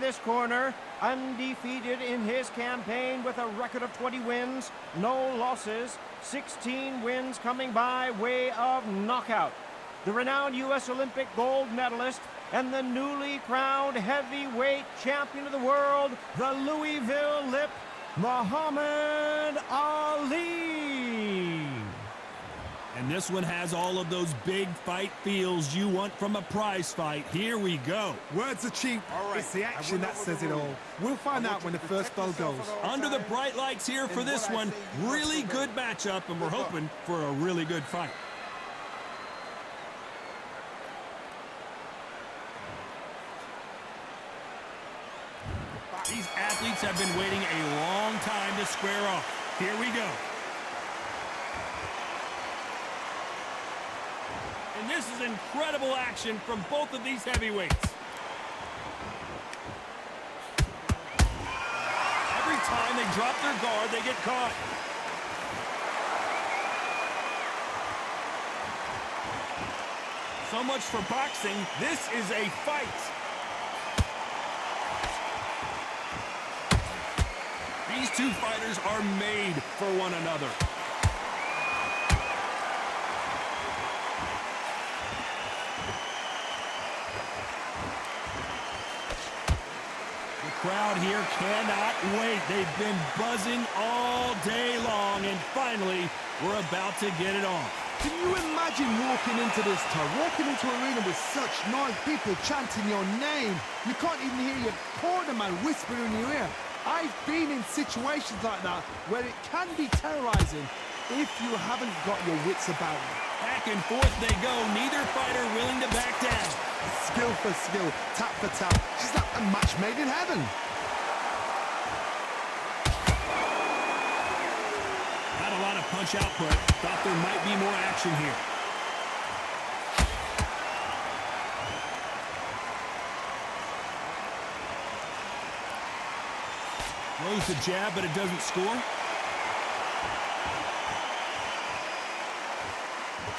this corner, undefeated in his campaign with a record of 20 wins, no losses, 16 wins coming by way of knockout. The renowned U.S. Olympic gold medalist and the newly crowned heavyweight champion of the world, the Louisville Lip, Muhammad Ali. And this one has all of those big fight feels you want from a prize fight. Here we go. Words are cheap. Right. It's the action that says it all. We'll find out when the first bell goes. Under the bright lights here for this one. Really good matchup, and we're hoping for a really good fight. These athletes have been waiting a long time to square off. Here we go. And this is incredible action from both of these heavyweights. Every time they drop their guard, they get caught. So much for boxing. This is a fight. These two fighters are made for one another. The crowd here cannot wait. They've been buzzing all day long, and finally, we're about to get it on. Can you imagine walking into this town, walking into an arena with such noise, people chanting your name? You can't even hear your corner man whispering in your ear. I've been in situations like that where it can be terrorizing if you haven't got your wits about you. Back and forth they go, neither fighter willing to back down. Skill for skill, tap for tap. She's like a match made in heaven. Not a lot of punch output. Thought there might be more action here. Throws the jab, but it doesn't score.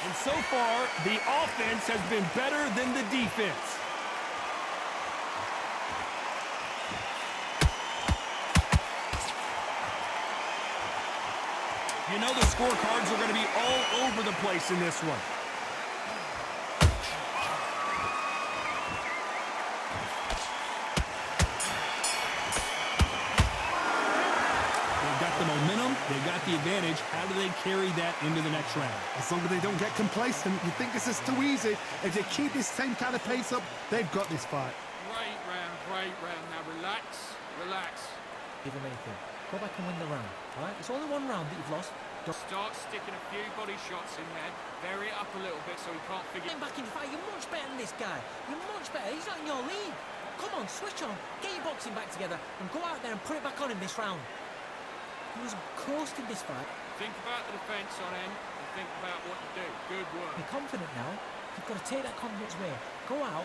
And so far, the offense has been better than the defense. You know the scorecards are going to be all over the place in this one. The momentum, they got the advantage. How do they carry that into the next round? As long as they don't get complacent, you think this is too easy. If they keep this same kind of pace up, they've got this fight. Great round, great round. Now relax, relax. Give them anything. Go back and win the round, all right? It's only one round that you've lost. Start sticking a few body shots in there. Vary it up a little bit so he can't figure... Get back in the fight. You're much better than this guy. You're much better. He's not in your league. Come on, switch on. Get your boxing back together and go out there and put it back on in this round. He was close to this fight. Think about the defense on end and think about what you do. Good work. You're confident now. You've got to take that confidence away. Go out.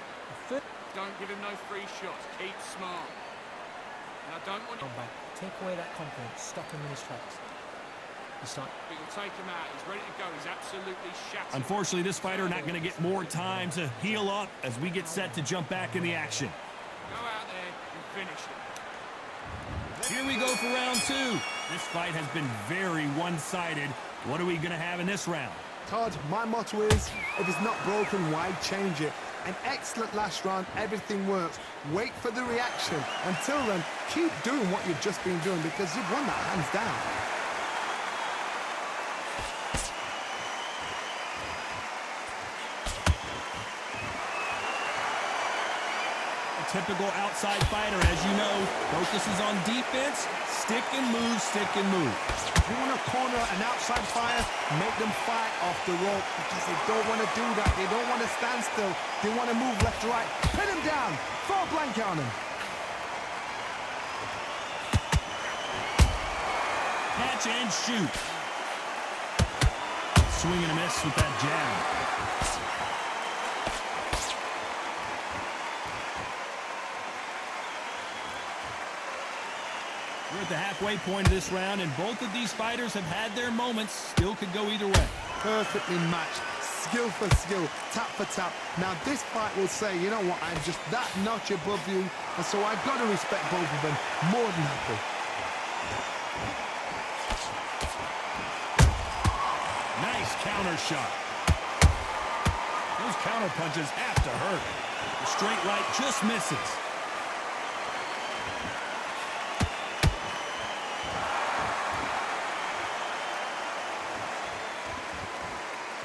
Don't give him no free shots. Keep smart. And I don't want to... Back. Take away that confidence. Stop him in his tracks. But you'll take him out. He's ready to go. He's absolutely shattered. Unfortunately, this fighter not going to get more time to heal up as we get set to jump back in the action. Go out there and finish it. Here we go for round two. This fight has been very one-sided. What are we going to have in this round? Todd, my motto is, if it's not broken, why change it? An excellent last round, everything works. Wait for the reaction. Until then, keep doing what you've just been doing because you've won that hands down. Typical outside fighter, as you know, focuses on defense, stick and move, stick and move. You want to corner an outside fighter, make them fight off the rope because they don't want to do that. They don't want to stand still. They want to move left to right. Pin him down. Throw a blanket on him. Catch and shoot. Swing and a miss with that jab. We're at the halfway point of this round, and both of these fighters have had their moments. Still could go either way. Perfectly matched. skill for skill, tap for tap. Now this fight will say, you know what, I'm just that notch above you, and so I've got to respect both of them more than happy. Nice counter shot. Those counter punches have to hurt. The straight right just misses.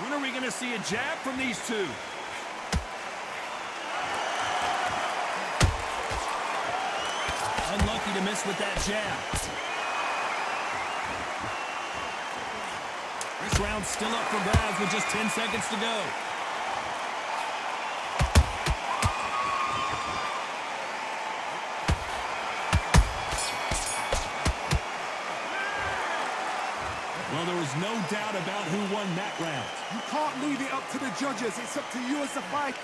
When are we going to see a jab from these two? Unlucky to miss with that jab. This round's still up for grabs with just 10 seconds to go. Well, there was no doubt about who won that round. You can't leave it up to the judges. It's up to you as the fight.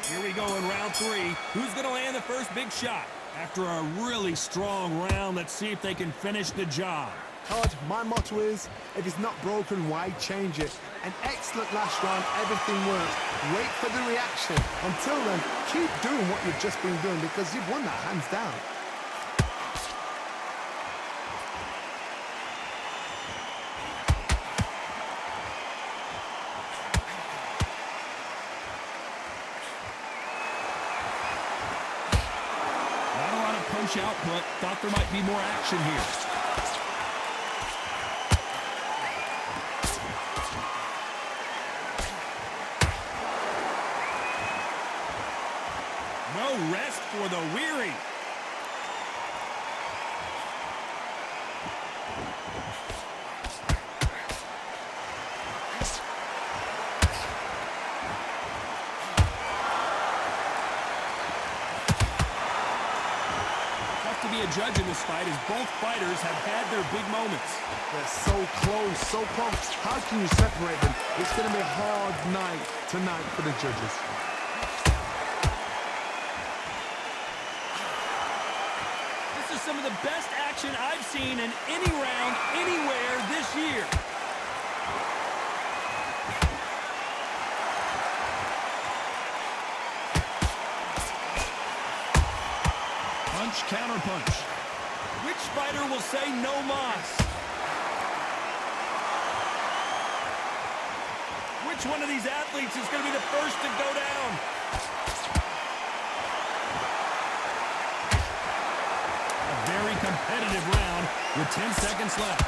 Here we go in round 3. Who's going to land the first big shot? After a really strong round, let's see if they can finish the job. Todd, my motto is, if it's not broken, why change it? An excellent last round, everything worked. Wait for the reaction. Until then, keep doing what you've just been doing because you've won that hands down. Not a lot of punch output. Thought there might be more action here. No rest for the weary. Tough to be a judge in this fight as both fighters have had their big moments. They're so close, so close. How can you separate them? It's going to be a hard night tonight for the judges. This is some of the best action I've seen in any round, anywhere this year. Punch, counter punch. Which fighter will say no mas? Which one of these athletes is going to be the first to go down? Very competitive round with 10 seconds left.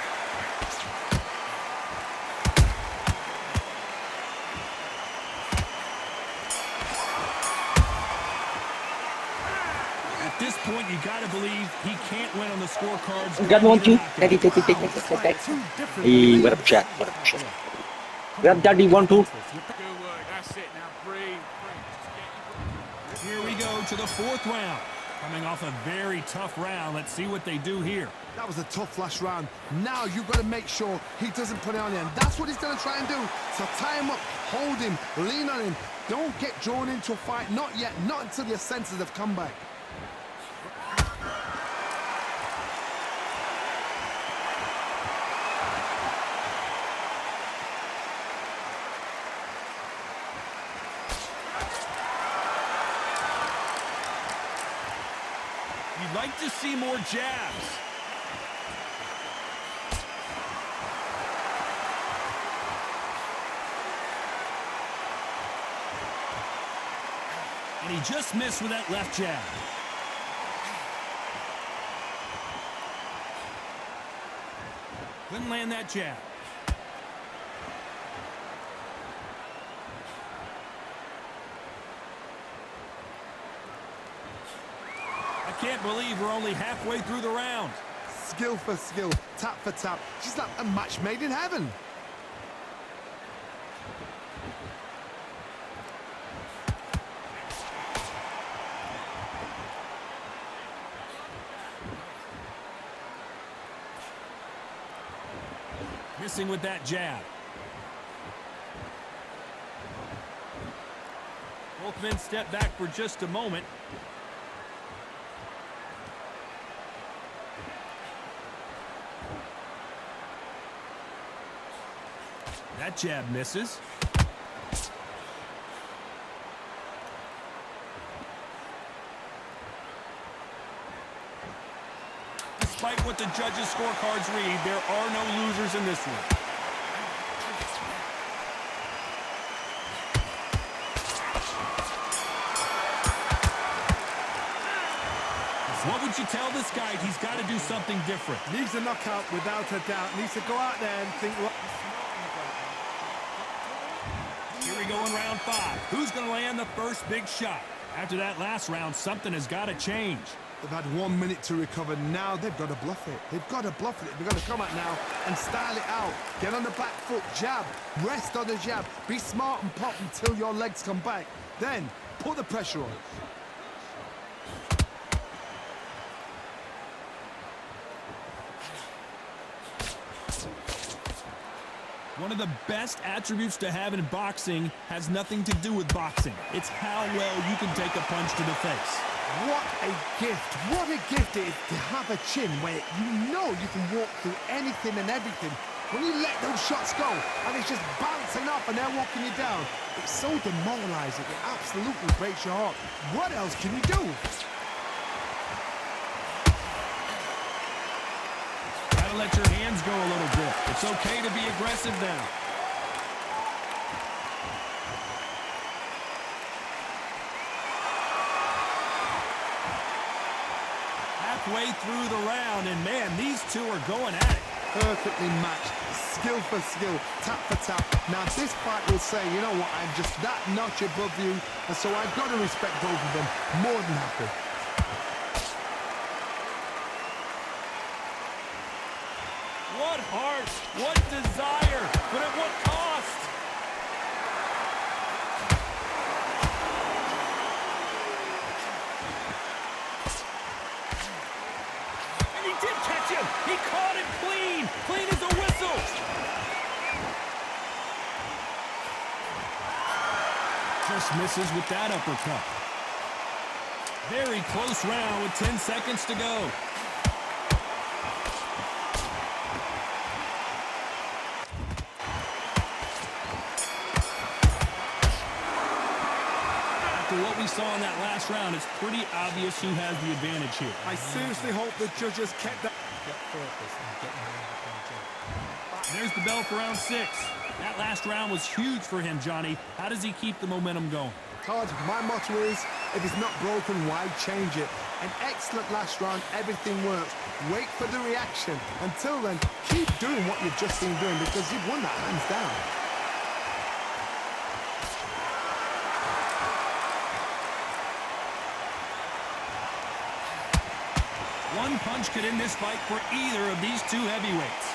At this point, you got to believe he can't win on the scorecards. Grab one, two. Daddy, take. What up, chat? Grab Daddy, 1, 2. Good work. That's it. Now breathe. Here we go to the 4th round. Coming off a very tough round. Let's see what they do here. That was a tough last round. Now you've got to make sure he doesn't put it on you. And that's what he's going to try and do. So tie him up, hold him, lean on him. Don't get drawn into a fight. Not yet. Not until your senses have come back. You'd like to see more jabs. And he just missed with that left jab. Couldn't land that jab. I can't believe we're only halfway through the round. Skill for skill, tap for tap. She's like a match made in heaven. Missing with that jab. Both men step back for just a moment. That jab misses. Despite what the judges' scorecards read, there are no losers in this one. What would you tell this guy? He's got to do something different. Needs a knockout without a doubt. Needs to go out there and think, well, here we go in round 5. Who's going to land the first big shot? After that last round, something has got to change. they've had 1 minute to recover. Now they've got to bluff it. They've got to bluff it. They've got to come out now and style it out. Get on the back foot, jab. Rest on the jab. Be smart and pop until your legs come back. Then put the pressure on. One of the best attributes to have in boxing has nothing to do with boxing. It's how well you can take a punch to the face. What a gift. What a gift it is to have a chin where you know you can walk through anything and everything. When you let those shots go and it's just bouncing off and they're walking you down, it's so demoralizing. It absolutely breaks your heart. What else can you do? Let your hands go a little bit. It's okay to be aggressive now. Halfway through the round, and man, these two are going at it. Perfectly matched, skill for skill, tap for tap. Now this fight will say, you know what, I'm just that notch above you, and so I've got to respect both of them. More than happy. What heart, what desire, but at what cost? And he did catch him. He caught it clean. Clean as a whistle. Just misses with that uppercut. Very close round with 10 seconds to go. What we saw in that last round, it's pretty obvious who has the advantage here. I seriously hope the judges kept that. There's the bell for round 6. That last round was huge for him, Johnny. How does he keep the momentum going? Todd, my motto is, if it's not broken, why change it? An excellent last round, everything works. Wait for the reaction. Until then, keep doing what you've just been doing because you've won that hands down. One punch could end this fight for either of these two heavyweights.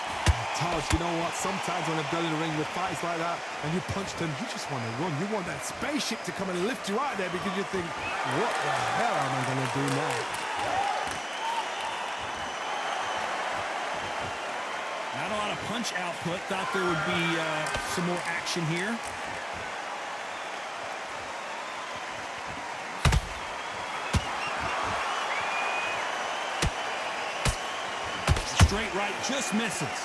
Todd, you know what? Sometimes when I've done in the ring with fights like that, and you punch them, you just want to run. You want that spaceship to come and lift you out there because you think, what the hell am I going to do now? Not a lot of punch output. Thought there would be some more action here. Straight right just misses.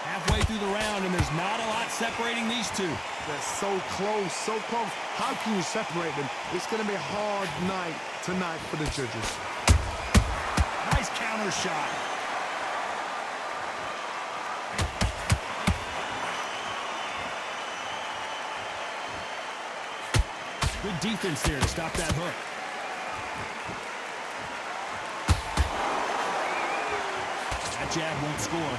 Halfway through the round, and there's not a lot separating these two. They're so close, so close. How can you separate them? It's going to be a hard night tonight for the judges. Nice counter shot. Good defense there to stop that hook. That jab won't score.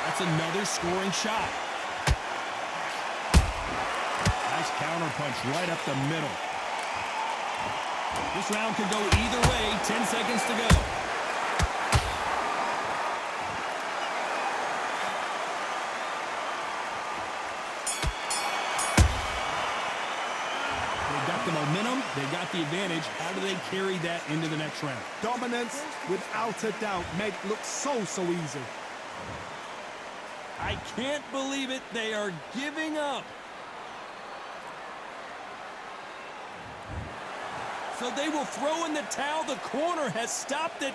That's another scoring shot. Nice counter punch right up the middle. This round could go either way. 10 seconds to go. The momentum, they got the advantage. How do they carry that into the next round? Dominance, without a doubt, made it look so easy. I can't believe it. They are giving up. So they will throw in the towel. The corner has stopped it.